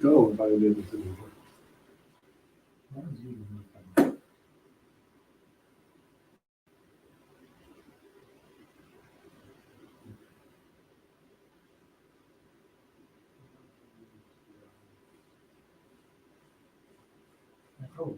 go if I did this anymore. Oh.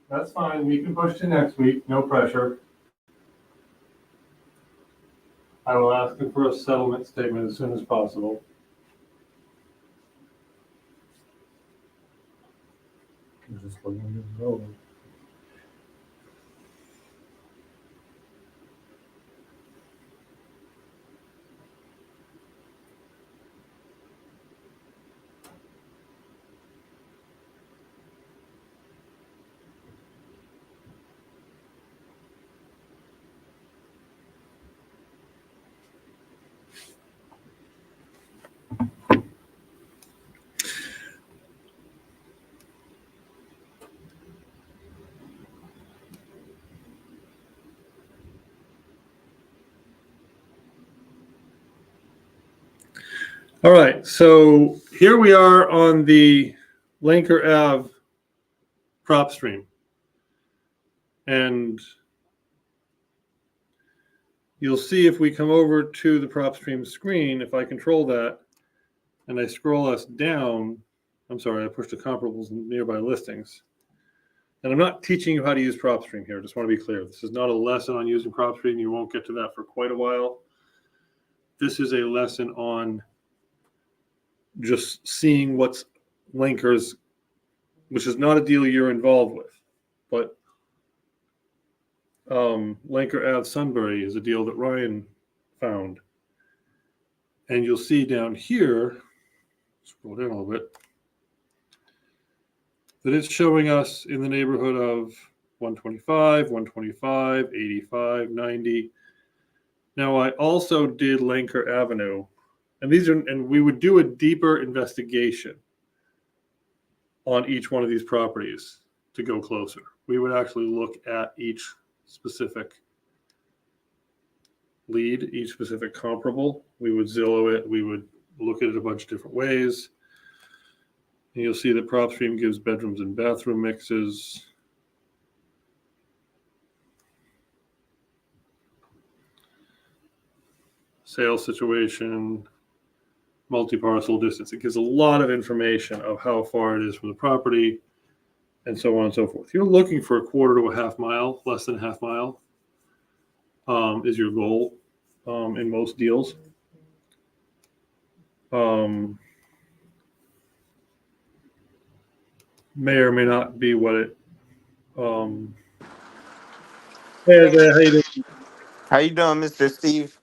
That's fine. We can push to next week. No pressure. I will ask him for a settlement statement as soon as possible. Just looking it over. All right, so here we are on the Lanker Ave Propstream. And you'll see if we come over to the Propstream screen, if I control that, and I scroll us down, I'm sorry, I pushed the comparables and nearby listings. And I'm not teaching you how to use Propstream here. Just want to be clear. This is not a lesson on using Propstream. You won't get to that for quite a while. This is a lesson on just seeing what's Linkers, which is not a deal you're involved with, but Lanker Ave Sunbury is a deal that Ryan found. And you'll see down here, scroll down a little bit, that it's showing us in the neighborhood of 125, 125, 85, 90. Now, I also did Lanker Avenue, and we would do a deeper investigation on each one of these properties to go closer. We would actually look at each specific lead, each specific comparable. We would Zillow it. We would look at it a bunch of different ways. And you'll see that Propstream gives bedrooms and bathroom mixes. Sales situation, multi-parcel distance. It gives a lot of information of how far it is from the property and so on and so forth. You're looking for a quarter to a half mile, less than a half mile is your goal in most deals. May or may not be what it. Hey there, how you doing? How you doing, Mr. Steve?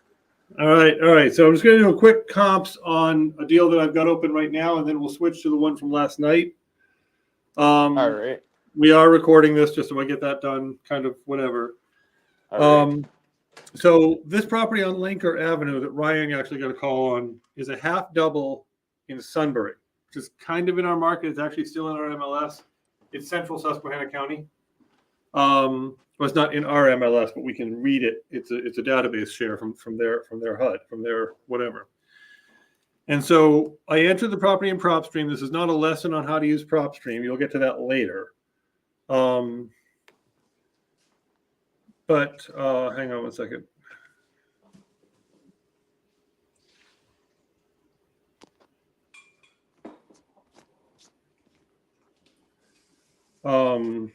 All right. So I'm just going to do a quick comps on a deal that I've got open right now, and then we'll switch to the one from last night. All right. We are recording this just so I get that done, kind of whatever. All right. So this property on Lanker Avenue that Ryan actually got a call on is a half double in Sunbury, which is kind of in our market. It's actually still in our MLS. It's central Susquehanna County. Well, it's not in our MLS, but we can read it. It's a database share from their HUD, from their whatever. And so I entered the property in PropStream. This is not a lesson on how to use PropStream. You'll get to that later. But hang on one second. So,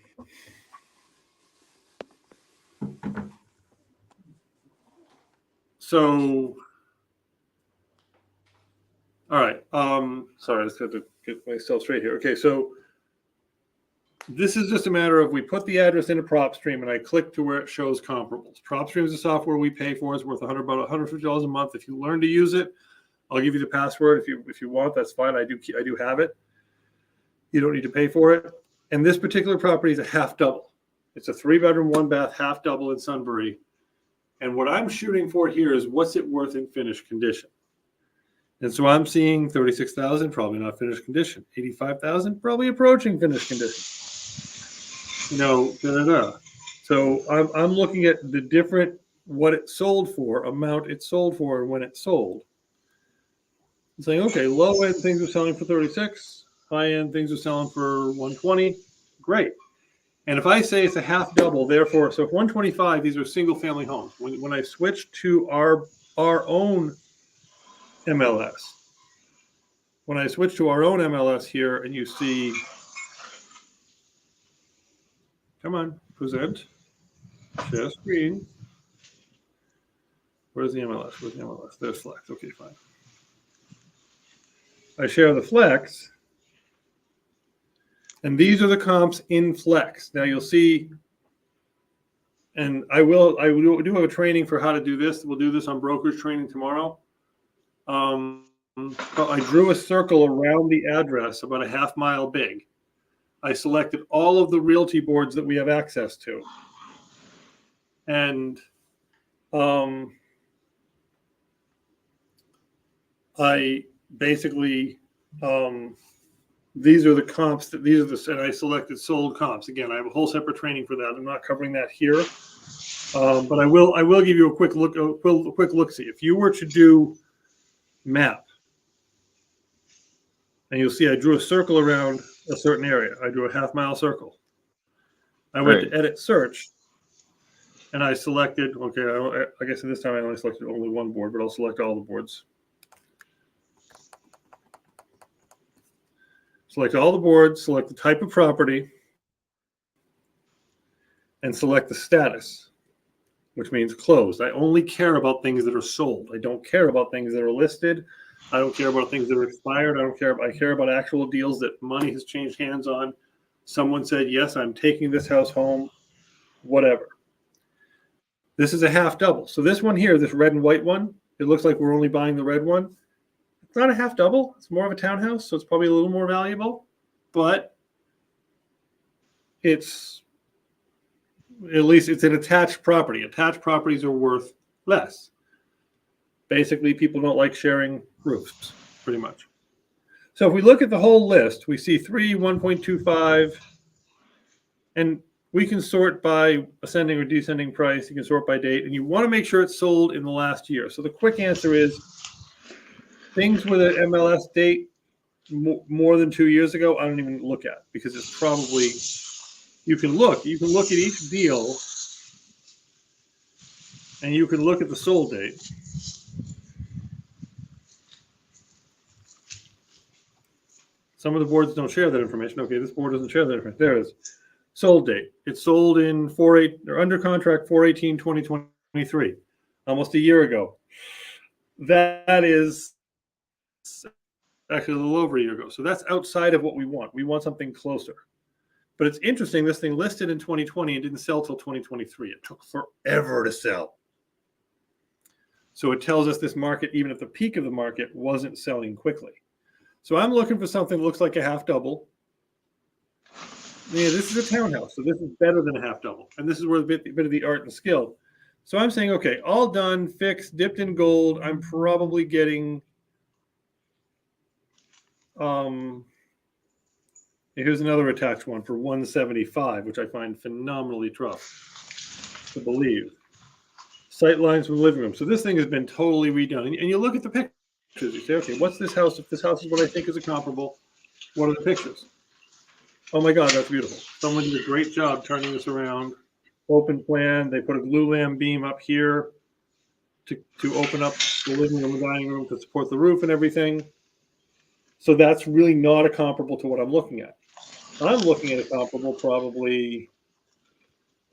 all right. Sorry, I just have to get myself straight here. Okay, so this is just a matter of we put the address into Propstream and I click to where it shows comparables. Propstream is the software we pay for. It's worth about $150 a month. If you learn to use it, I'll give you the password. If you want, that's fine. I do have it. You don't need to pay for it. And this particular property is a half double. It's a 3-bedroom, 1-bath, half double in Sunbury. And what I'm shooting for here is what's it worth in finished condition. And so I'm seeing 36,000, probably not finished condition. 85,000, probably approaching finished condition. So I'm looking at the different what it sold for, amount it sold for, and when it sold. I'm saying, okay, low end things are selling for 36, high end things are selling for 120. Great. And if I say it's a half double, therefore, so if 125, these are single family homes. When I switch to our own MLS, when I switch to our own MLS here and you see, come on, present, share screen. Where's the MLS? Where's the MLS? There's Flex. Okay, fine. I share the Flex. And these are the comps in Flex. Now you'll see, and I do have a training for how to do this. We'll do this on brokerage training tomorrow. But I drew a circle around the address about a half mile big. I selected all of the realty boards that we have access to. And I basically, these are the comps and I selected sold comps. Again, I have a whole separate training for that. I'm not covering that here. But I will give you a quick look see. If you were to do map, and you'll see I drew a circle around a certain area. I drew a half mile circle. I went to edit search, and I selected, okay, I guess this time I only selected only one board, but I'll select all the boards. Select all the boards, select the type of property, and select the status, which means closed. I only care about things that are sold. I don't care about things that are listed. I don't care about things that are expired. I care about actual deals that money has changed hands on. Someone said, yes, I'm taking this house home, whatever. This is a half double. So this one here, this red and white one, it looks like we're only buying the red one. It's not a half double. It's more of a townhouse, so it's probably a little more valuable. But it's, at least it's an attached property. Attached properties are worth less. Basically, people don't like sharing roofs, pretty much. So if we look at the whole list, we see 3, 1.25, and we can sort by ascending or descending price. You can sort by date, and you want to make sure it's sold in the last year. So the quick answer is things with an MLS date more than 2 years ago, I don't even look at, because it's probably, you can look at each deal, and you can look at the sold date. Some of the boards don't share that information. Okay, this board doesn't share that information. There it is. Sold date. It's sold in 4/8, or under contract 4/18/2023, almost a year ago. That is actually a little over a year ago. So that's outside of what we want. We want something closer. But it's interesting, this thing listed in 2020 and didn't sell till 2023. It took forever to sell. So it tells us this market, even at the peak of the market, wasn't selling quickly. So I'm looking for something that looks like a half double. Yeah, this is a townhouse, so this is better than a half double. And this is where a bit of the art and skill. So I'm saying, okay, all done, fixed, dipped in gold. I'm probably getting, here's another attached one for 175, which I find phenomenally tough to believe. Sight lines from the living room. So this thing has been totally redone. And you look at the pictures. You say, okay, what's this house? If this house is what I think is a comparable, what are the pictures? Oh my God, that's beautiful. Someone did a great job turning this around. Open plan. They put a glulam beam up here to open up the living room and dining room to support the roof and everything. So that's really not a comparable to what I'm looking at. I'm looking at a comparable probably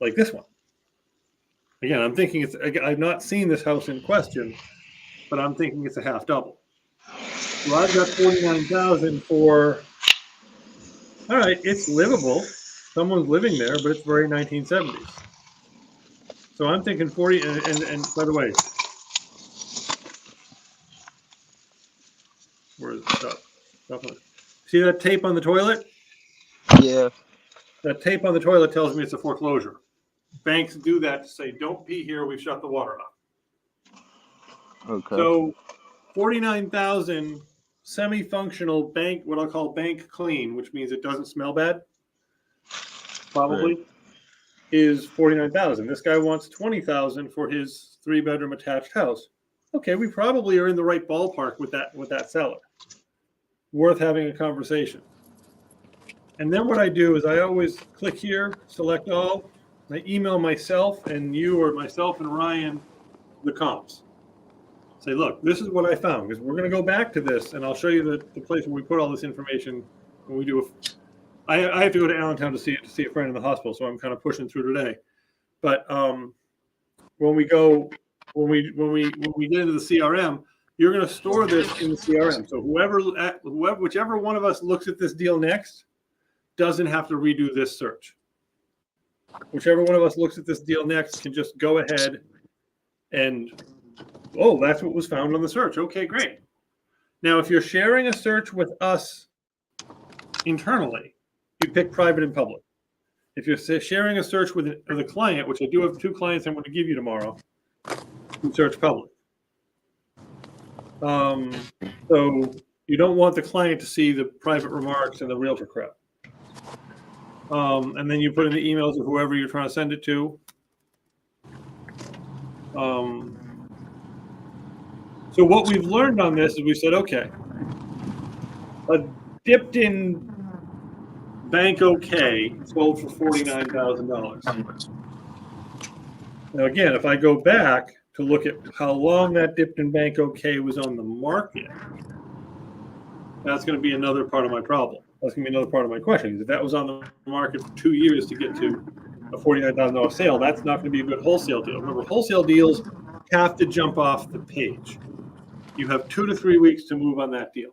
like this one. Again, I'm thinking I've not seen this house in question, but I'm thinking it's a half double. So I've got 49,000 for, all right, it's livable. Someone's living there, but it's very 1970s. So I'm thinking 40, and by the way, where is it? Stop. See that tape on the toilet? Yeah. That tape on the toilet tells me it's a foreclosure. Banks do that to say, don't pee here, we've shut the water off. Okay. So 49,000 semi-functional bank, what I'll call bank clean, which means it doesn't smell bad, probably, Right. is 49,000. This guy wants 20,000 for his 3-bedroom attached house. Okay, we probably are in the right ballpark with that seller. Worth having a conversation. And then what I do is I always click here, select all, I email myself and you, or myself and Ryan, the comps. Say, look, this is what I found, because we're going to go back to this, and I'll show you the place where we put all this information when we do I have to go to Allentown to see a friend in the hospital, so I'm kind of pushing through today. But when we get into the CRM, you're going to store this in the CRM. So whichever one of us looks at this deal next doesn't have to redo this search. Whichever one of us looks at this deal next can just go ahead and, oh, that's what was found on the search. Okay, great. Now, if you're sharing a search with us internally, you pick private and public. If you're sharing a search with a client, which I do have 2 clients I'm going to give you tomorrow, you search public. So you don't want the client to see the private remarks and the realtor crap. And then you put in the emails of whoever you're trying to send it to. So what we've learned on this is we said, okay, a dipped in Bank OK sold for $49,000. Now, again, if I go back to look at how long that dipped in Bank OK was on the market, that's going to be another part of my problem. That's going to be another part of my question. If that was on the market for 2 years to get to a $49,000 sale, that's not going to be a good wholesale deal. Remember, wholesale deals have to jump off the page. You have 2 to 3 weeks to move on that deal.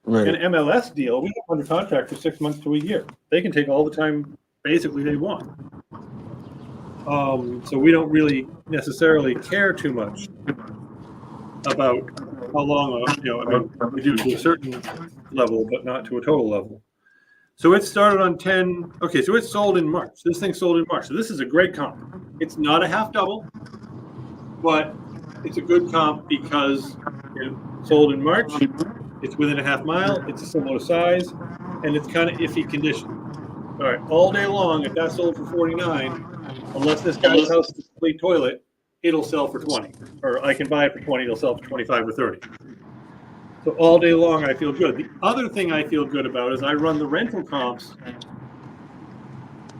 Right. An MLS deal, we have under contract for 6 months to a year. They can take all the time basically they want. So we don't really necessarily care too much about how long, we do to a certain level, but not to a total level. So it started on 10. Okay, so it sold in March. This thing sold in March. So this is a great comp. It's not a half double, but it's a good comp because it sold in March. It's within a half mile. It's a similar size, and it's kind of iffy condition. All right, all day long, if that sold for 49, unless this guy's house is a complete toilet, it'll sell for 20. Or I can buy it for 20, it'll sell for 25 or 30. So all day long, I feel good. The other thing I feel good about is I run the rental comps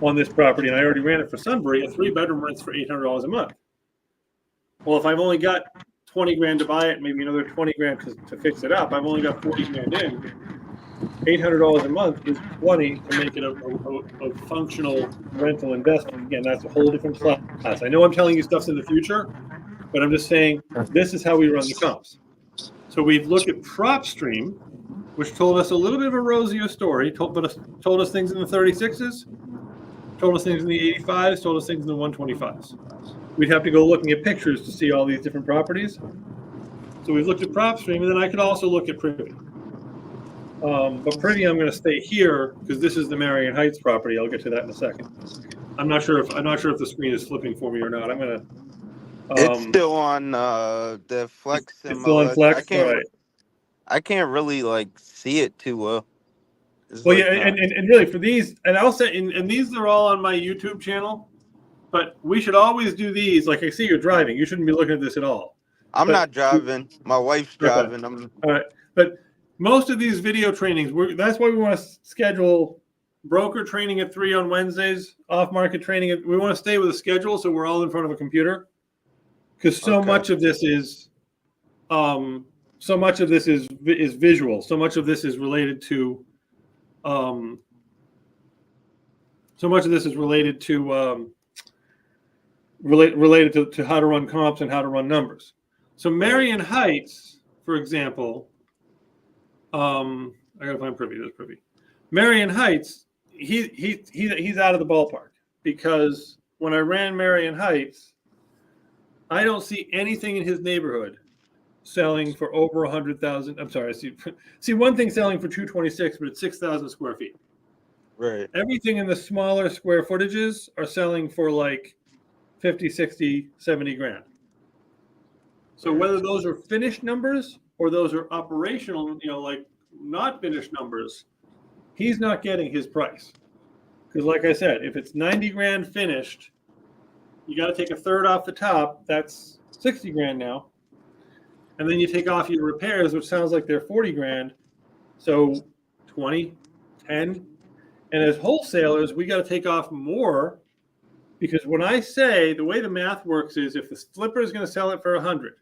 on this property, and I already ran it for Sunbury. A 3-bedroom rents for $800 a month. Well, if I've only got 20 grand to buy it, maybe another 20 grand to fix it up, I've only got 40 grand in. $800 a month is 20 to make it a functional rental investment. Again, that's a whole different class. I know I'm telling you stuff's in the future, but I'm just saying this is how we run the comps. So we've looked at Propstream, which told us a little bit of a rosier story, told us things in the 36s, told us things in the 85s, told us things in the 125s. We'd have to go looking at pictures to see all these different properties. So we've looked at Propstream, and then I could also look at Privvy. But Privvy, I'm going to stay here because this is the Marion Heights property. I'll get to that in a second. I'm not sure if the screen is flipping for me or not. I'm going to. It's still on the Flex. It's still on Flex. I can't really see it too well. Well, yeah, and really for these, and I'll say, and these are all on my YouTube channel. But we should always do these. Like I see you're driving. You shouldn't be looking at this at all. I'm not driving. My wife's driving. Okay. All right. But most of these video trainings, that's why we want to schedule broker training at 3 on Wednesdays, off-market training. We want to stay with a schedule so we're all in front of a computer. Because so much of this is visual. So much of this is related to so much of this is related to related to how to run comps and how to run numbers. So Marion Heights, for example, I gotta find Privy. There's Privy. Marion Heights, he's out of the ballpark because when I ran Marion Heights, I don't see anything in his neighborhood selling for over 100,000. I'm sorry, I see one thing selling for 226, but it's 6,000 square feet. Right. Everything in the smaller square footages are selling for like 50, 60, 70 grand. So whether those are finished numbers or those are operational, like not finished numbers, he's not getting his price. Because like I said, if it's 90 grand finished, you got to take a third off the top. That's 60 grand now. And then you take off your repairs, which sounds like they're 40 grand. So 20, 10. And as wholesalers, we got to take off more because when I say the way the math works is if the flipper is going to sell it for 100,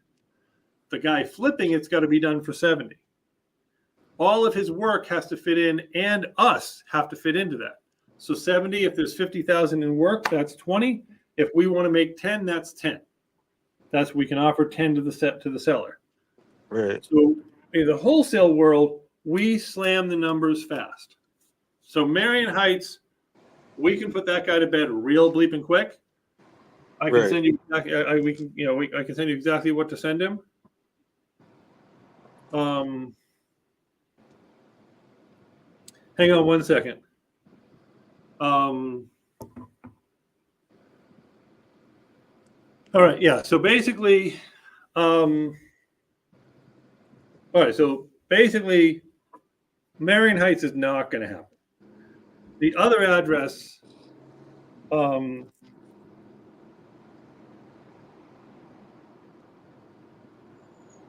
the guy flipping it's got to be done for 70. All of his work has to fit in and us have to fit into that. So 70, if there's 50,000 in work, that's 20. If we want to make 10, that's 10. That's we can offer 10 to the seller. Right. So in the wholesale world, we slam the numbers fast. So Marion Heights, we can put that guy to bed real bleeping quick. I can send you. I can send you exactly what to send him. Hang on one second. All right. Yeah. So basically, all right. So basically, Marion Heights is not going to happen. The other address, The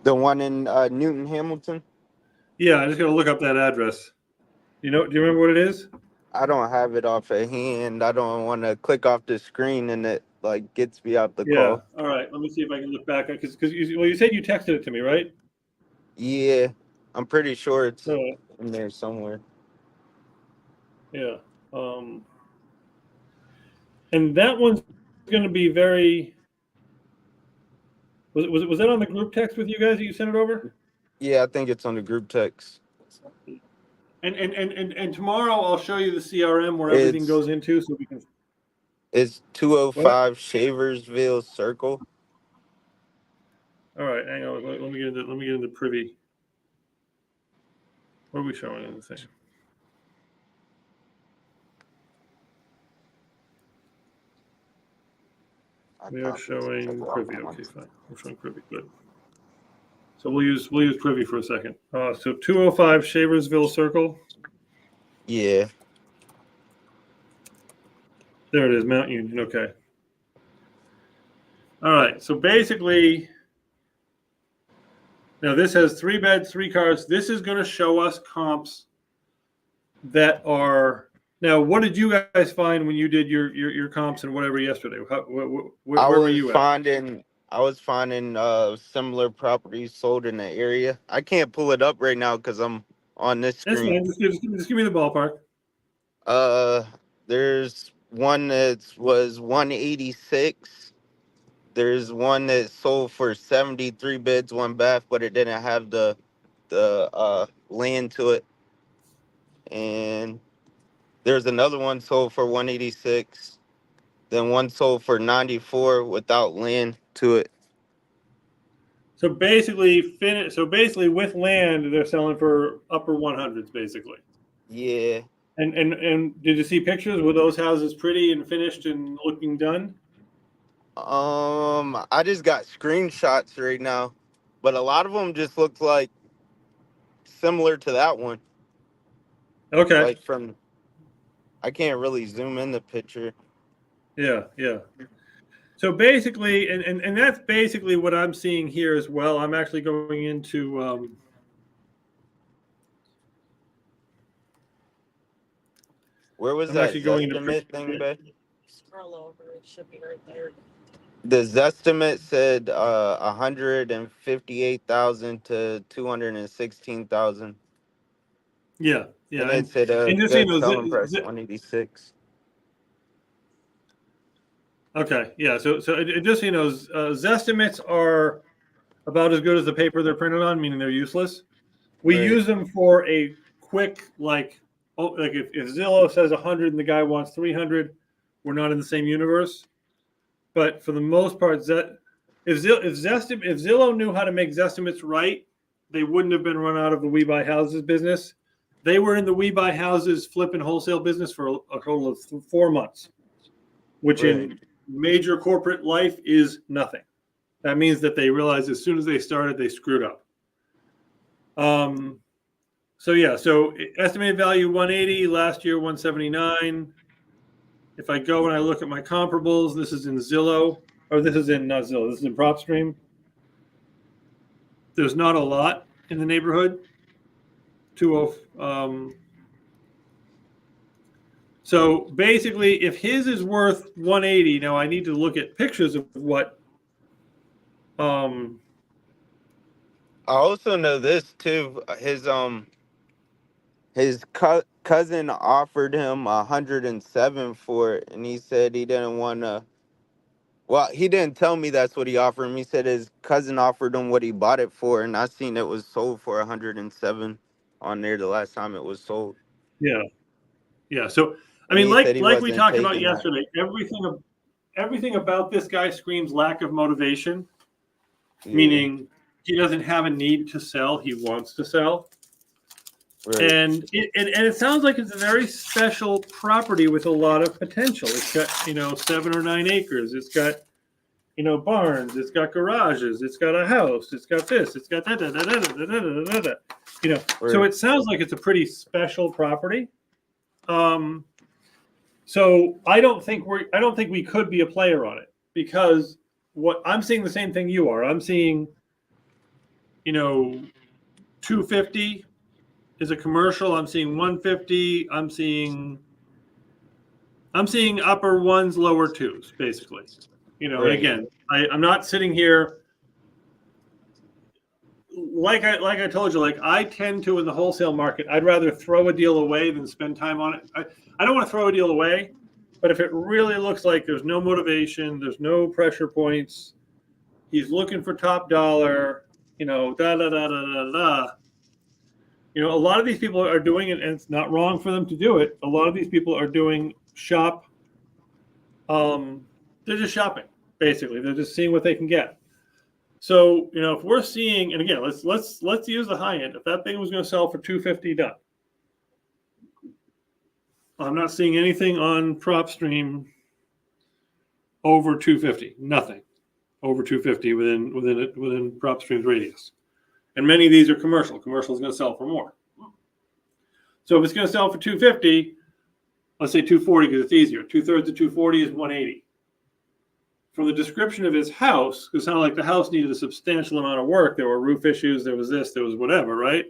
one in Newton Hamilton. yeah, I just got to look up that address. Do you remember what it is? I don't have it off of hand. I don't want to click off the screen and it like gets me out the call. All right. Let me see if I can look back because you said you texted it to me, right? Yeah, I'm pretty sure it's So in there somewhere. yeah. And that one's going to be very. Was that on the group text with you guys that you sent it over? Yeah, I think it's on the group text. And tomorrow I'll show you the CRM where everything goes into, so we can. It's 205 Shaversville Circle. All right, hang on. Let me get into Privy. What are we showing in the thing? We are showing Privy. Okay, fine. We're showing Privy. Good. So we'll use Privy for a second. So 205 Shaversville Circle. Yeah. There it is, Mount Union. Okay. All right. So basically, now this has 3 beds, 3 cars. This is going to show us comps that are. Now, what did you guys find when you did your comps and whatever yesterday? Where were you at? I was finding similar properties sold in the area. I can't pull it up right now because I'm on this That's screen. fine. Just give me the ballpark. There's one that was 186. There's one that sold for 73 beds, 1 bath, but it didn't have the land to it. And there's another one sold for 186. Then one sold for 94 without land to it. So basically, with land, they're selling for upper 100s, basically. Yeah. And did you see pictures? Were those houses pretty and finished and looking done? I just got screenshots right now, but a lot of them just look like similar to that one. Okay. Like I can't really zoom in the picture. Yeah. So basically, and that's basically what I'm seeing here as well. I'm actually going into. Where was that Zestimate thing, babe? Scroll over. It should be right there. The Zestimate said 158,000 to 216,000. Yeah. And it said and just good selling price 186. Okay, yeah. So just so you know, Zestimates are about as good as the paper they're printed on, meaning they're useless. We Right. use them for a quick, like if Zillow says 100 and the guy wants 300, we're not in the same universe. But for the most part, if Zillow knew how to make Zestimates right, they wouldn't have been run out of the We Buy Houses business. They were in the We Buy Houses flip and wholesale business for a total of 4 months, which Right. in major corporate life is nothing. That means that they realized as soon as they started, they screwed up. So yeah, so estimated value 180, last year 179. If I go and I look at my comparables, this is in Zillow, or this is in not Zillow, this is in PropStream. There's not a lot in the neighborhood. So basically, if his is worth 180, now I need to look at pictures of what. I also know this too. His cousin offered him 107 for it, and he said he didn't want to. Well, he didn't tell me that's what he offered him. He said his cousin offered him what he bought it for, and I seen it was sold for 107 on there the last time it was sold. Yeah, yeah. So I And mean, he said he like we wasn't talked about taking that. yesterday, everything about this guy screams lack of motivation. Yeah, Meaning he doesn't have a need to sell; he wants to sell. right, And it sounds like it's a very special property with a lot of potential. It's got 7 or 9 acres. It's got barns. It's got garages. It's got a house. It's got this. It's got that. So right, it sounds like it's a pretty special property. So I don't think we could be a player on it because what I'm seeing the same thing you are. I'm seeing 250 is a commercial. I'm seeing 150. I'm seeing upper ones, lower twos, basically. And right, again, I'm not sitting here like I told you. Like I tend to in the wholesale market, I'd rather throw a deal away than spend time on it. I don't want to throw a deal away, but if it really looks like there's no motivation, there's no pressure points, he's looking for top dollar, da da da da da da. A lot of these people are doing it, and it's not wrong for them to do it. A lot of these people are doing shop. They're just shopping, basically. They're just seeing what they can get. So, if we're seeing, and again, let's use the high end. If that thing was going to sell for 250, done. I'm not seeing anything on PropStream over 250. Nothing over 250 within PropStream's radius. And many of these are commercial. Commercial is going to sell for more. So if it's going to sell for 250, let's say 240 because it's easier. 2/3 of 240 is 180. From the description of his house, it sounded like the house needed a substantial amount of work. There were roof issues. There was this. There was whatever, right?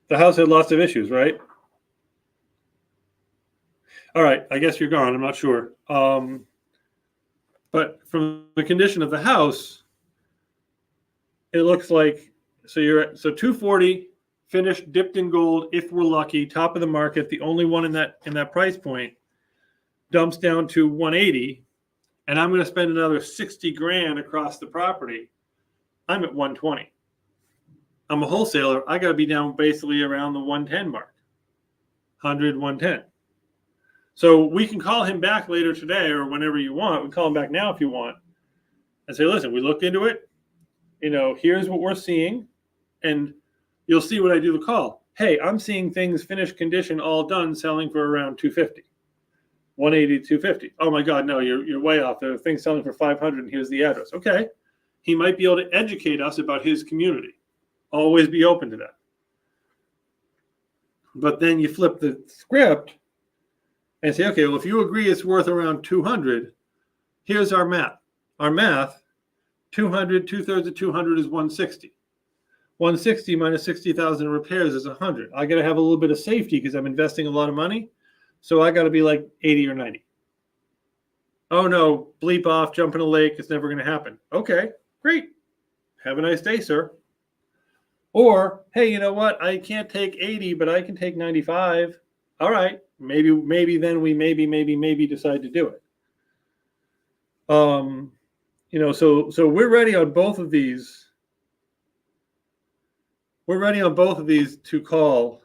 The house had lots of issues, right? All right. I guess you're gone. I'm not sure. But from the condition of the house, it looks like so 240 finished, dipped in gold. If we're lucky, top of the market, the only one in that price point, dumps down to 180, and I'm going to spend another 60 grand across the property. I'm at 120. I'm a wholesaler. I got to be down basically around the 110 mark, 100, 110. So we can call him back later today or whenever you want. We can call him back now if you want and say, listen, we looked into it. Here's what we're seeing. And you'll see what I do the call. Hey, I'm seeing things finished condition, all done, selling for around 250, 180 to 250. Oh my God, no, you're way off. There are things selling for 500 and here's the address. Okay. He might be able to educate us about his community. Always be open to that. But then you flip the script and say, okay, well, if you agree it's worth around 200, here's our math. Our math, 200, 2/3 of 200 is 160. 160 minus 60,000 repairs is 100. I got to have a little bit of safety because I'm investing a lot of money. So I got to be like 80 or 90. Oh no, bleep off, jump in a lake. It's never going to happen. Okay, great. Have a nice day, sir. Or, hey, you know what? I can't take 80, but I can take 95. All right, maybe then we maybe decide to do it. So we're ready on both of these. We're ready on both of these to call.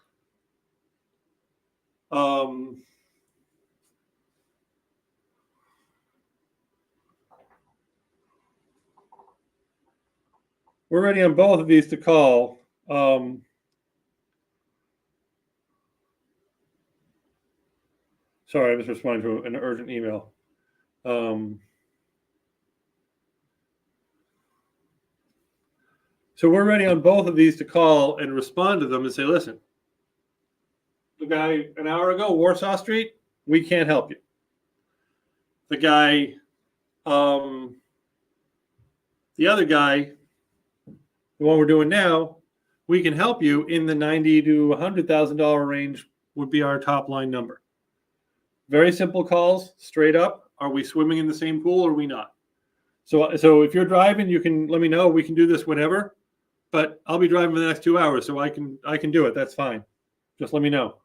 We're ready on both of these to call. Sorry, I was responding to an urgent email. So we're ready on both of these to call and respond to them and say, listen, the guy an hour ago, Warsaw Street, we can't help you. The guy, the other guy, the one we're doing now, we can help you in the $90,000 to $100,000 range would be our top line number. Very simple calls, straight up. Are we swimming in the same pool or are we not? So if you're driving, you can let me know. We can do this whenever, but I'll be driving for the next 2 hours, so I can do it. That's fine. Just let me know.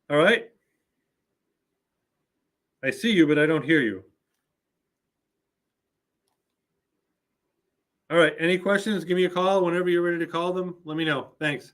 All right. I see you, but I don't hear you. All right. Any questions? Give me a call whenever you're ready to call them. Let me know. Thanks.